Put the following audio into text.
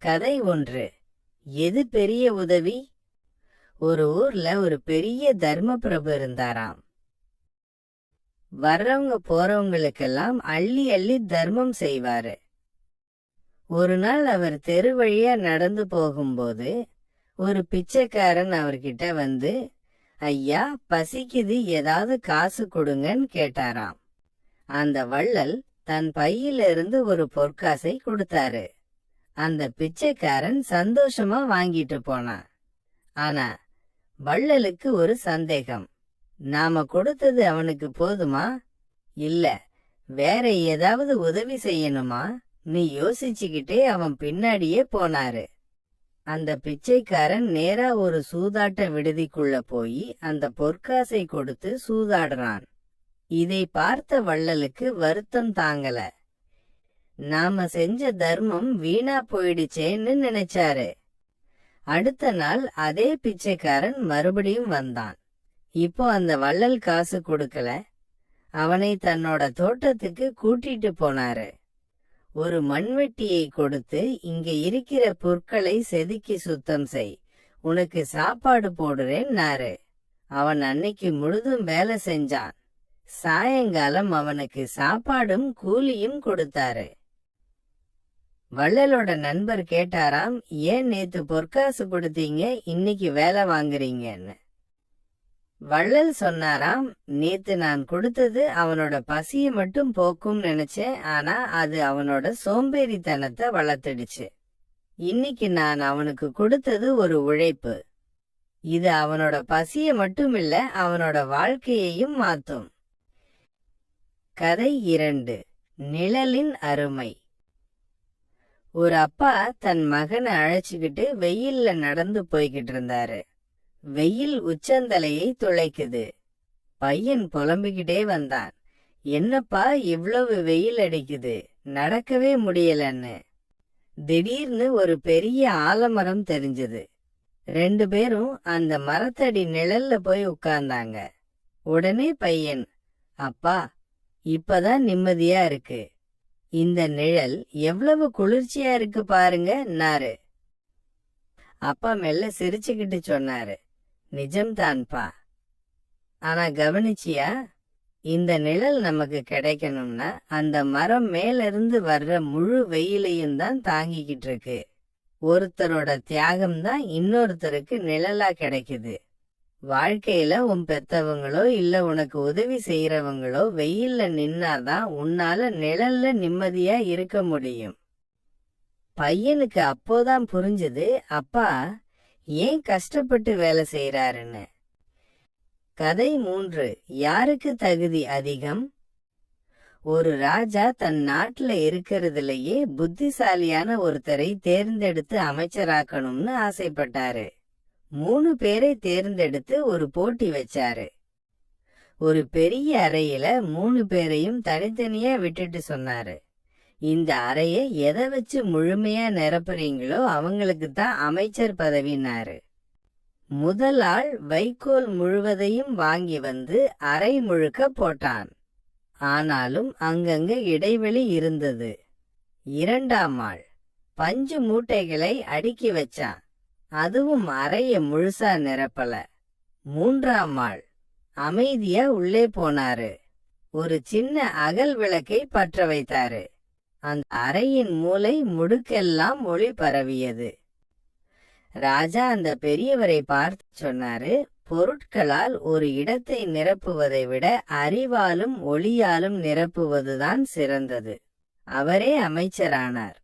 கதை ஒன்று. எது பெரிய உதவி? ஒரு ஊர்ல ஒரு பெரிய தர்ம பிரபு இருந்தாராம். வர்றவங்க போறவங்களுக்கெல்லாம் அள்ளி அள்ளி தர்மம் செய்வாரு. ஒரு நாள் அவர் தெரு வழியா நடந்து போகும்போது ஒரு பிச்சைக்காரன் அவர்கிட்ட வந்து, ஐயா, பசிக்குது, ஏதாவது காசு கொடுங்கன்னு கேட்டாராம். அந்த வள்ளல் தன் பையிலிருந்து ஒரு பொற்காசை கொடுத்தாரு. அந்த பிச்சைக்காரன் சந்தோஷமா வாங்கிட்டு போனான். ஆனா வள்ளலுக்கு ஒரு சந்தேகம். நாம கொடுத்தது அவனுக்கு போதுமா, இல்ல வேற ஏதாவது உதவி செய்யணுமா நீ யோசிச்சுக்கிட்டே அவன் பின்னாடியே போனாரு. அந்த பிச்சைக்காரன் நேரா ஒரு சூதாட்ட விடுதிக்குள்ள போய் அந்த பொற்காசை கொடுத்து சூதாடுறான். இதை பார்த்த வள்ளலுக்கு வருத்தம் தாங்கல. நாம செஞ்ச தர்மம் வீணா போயிடுச்சேன்னு நினைச்சாரு. அடுத்த நாள் அதே பிச்சைக்காரன் மறுபடியும் வந்தான். இப்போ அந்த வள்ளல் காசு கொடுக்கல. அவனை தன்னோட தோட்டத்துக்கு கூட்டிட்டு போனாரு. ஒரு மண்வெட்டியை கொடுத்து, இங்க இருக்கிற புற்களை செதுக்கி சுத்தம் செய், உனக்கு சாப்பாடு போடுறேன்னாரு. அவன் அன்னைக்கு முழுதும் வேலை செஞ்சான். சாயங்காலம் அவனுக்கு சாப்பாடும் கூலியும் கொடுத்தாரு. வள்ளலோட நண்பர் கேட்டாராம், ஏன் நேத்து பொற்காசு கொடுத்தீங்க, இன்னைக்கு வேலை வாங்குறீங்கன்னு. வள்ளல் சொன்னாராம், நேத்து நான் கொடுத்தது அவனோட பசியை மட்டும் போக்கும் நினைச்சேன். ஆனா அது அவனோட சோம்பேறித்தனத்தை வளர்த்துடுச்சு. இன்னைக்கு நான் அவனுக்கு கொடுத்தது ஒரு உழைப்பு. இது அவனோட பசியை மட்டும் இல்ல, அவனோட வாழ்க்கையையும் மாத்தும். கதை 2. நிழலின் அருமை. ஒரு அப்பா தன் மகனை அழைச்சுக்கிட்டு வெயில்ல நடந்து போய்கிட்டு இருந்தாரு. வெயில் உச்சந்தலையை துளைக்குது. பையன் புலம்பிக்கிட்டே வந்தான், என்னப்பா இவ்வளவு வெயில் அடிக்குது, நடக்கவே முடியலன்னு. திடீர்னு ஒரு பெரிய ஆலமரம் தெரிஞ்சது. 2 பேரும் அந்த மரத்தடி நிழல்ல போய் உட்கார்ந்தாங்க. உடனே பையன், அப்பா, இப்பதான் நிம்மதியா இருக்கு. இந்த நிழல் எவ்வளவு குளிர்ச்சியா இருக்கு பாருங்கன்னாரு. அப்பா மெல்ல சிரிச்சுக்கிட்டு சொன்னாரு, நிஜம்தான்பா. ஆனா கவனிச்சியா, இந்த நிழல் நமக்கு கிடைக்கணும்னா அந்த மரம் மேல இருந்து வர்ற முழு வெயிலையும் தான் தாங்கிக்கிட்டு இருக்கு. ஒருத்தரோட தியாகம் தான் இன்னொருத்தருக்கு நிழலா கிடைக்குது. வாழ்க்கையில உன் பெத்தவங்களோ இல்ல உனக்கு உதவி செய்யறவங்களோ வெயில்ல நின்னாதான் உன்னால நிழல்ல நிம்மதியா இருக்க முடியும். பையனுக்கு அப்போதான் புரிஞ்சது, அப்பா ஏன் கஷ்டப்பட்டு வேலை செய்யறாருன்னு. கதை 3. யாருக்கு தகுதி அதிகம்? ஒரு ராஜா தன் நாட்டுல இருக்கிறதுலயே புத்திசாலியான ஒருத்தரை தேர்ந்தெடுத்து அமைச்சராக்கணும்னு ஆசைப்பட்டாரு. 3 பேரை தேர்ந்தெடுத்து ஒரு போட்டி வச்சாரு. ஒரு பெரிய அறையில 3 பேரையும் தனித்தனியா விட்டுட்டு சொன்னாரு, இந்த அறையை எதை வச்சு முழுமையா நிரப்புறீங்களோ அவங்களுக்கு தான் அமைச்சர் பதவினாரு. முதல் ஆள் வைக்கோல் முழுவதையும் வாங்கி வந்து அறை முழுக்க போட்டான். ஆனாலும் அங்கங்க இடைவெளி இருந்தது. 2ஆம் ஆள் பஞ்சு மூட்டைகளை அடுக்கி வச்சான். அதுவும் அறைய முழுசா நிரப்பல. 3ஆம் ஆள் அமைதியா உள்ளே போனாரு. ஒரு சின்ன அகல் விளக்கை பற்ற வைத்தாரு. அந்த அறையின் மூலை முடுக்கெல்லாம் ஒளி பரவியது. ராஜா அந்த பெரியவரை பார்த்து சொன்னாரு, பொருட்களால் ஒரு இடத்தை நிரப்புவதை விட அறிவாலும் ஒளியாலும் நிரப்புவதுதான் சிறந்தது. அவரே அமைச்சரானார்.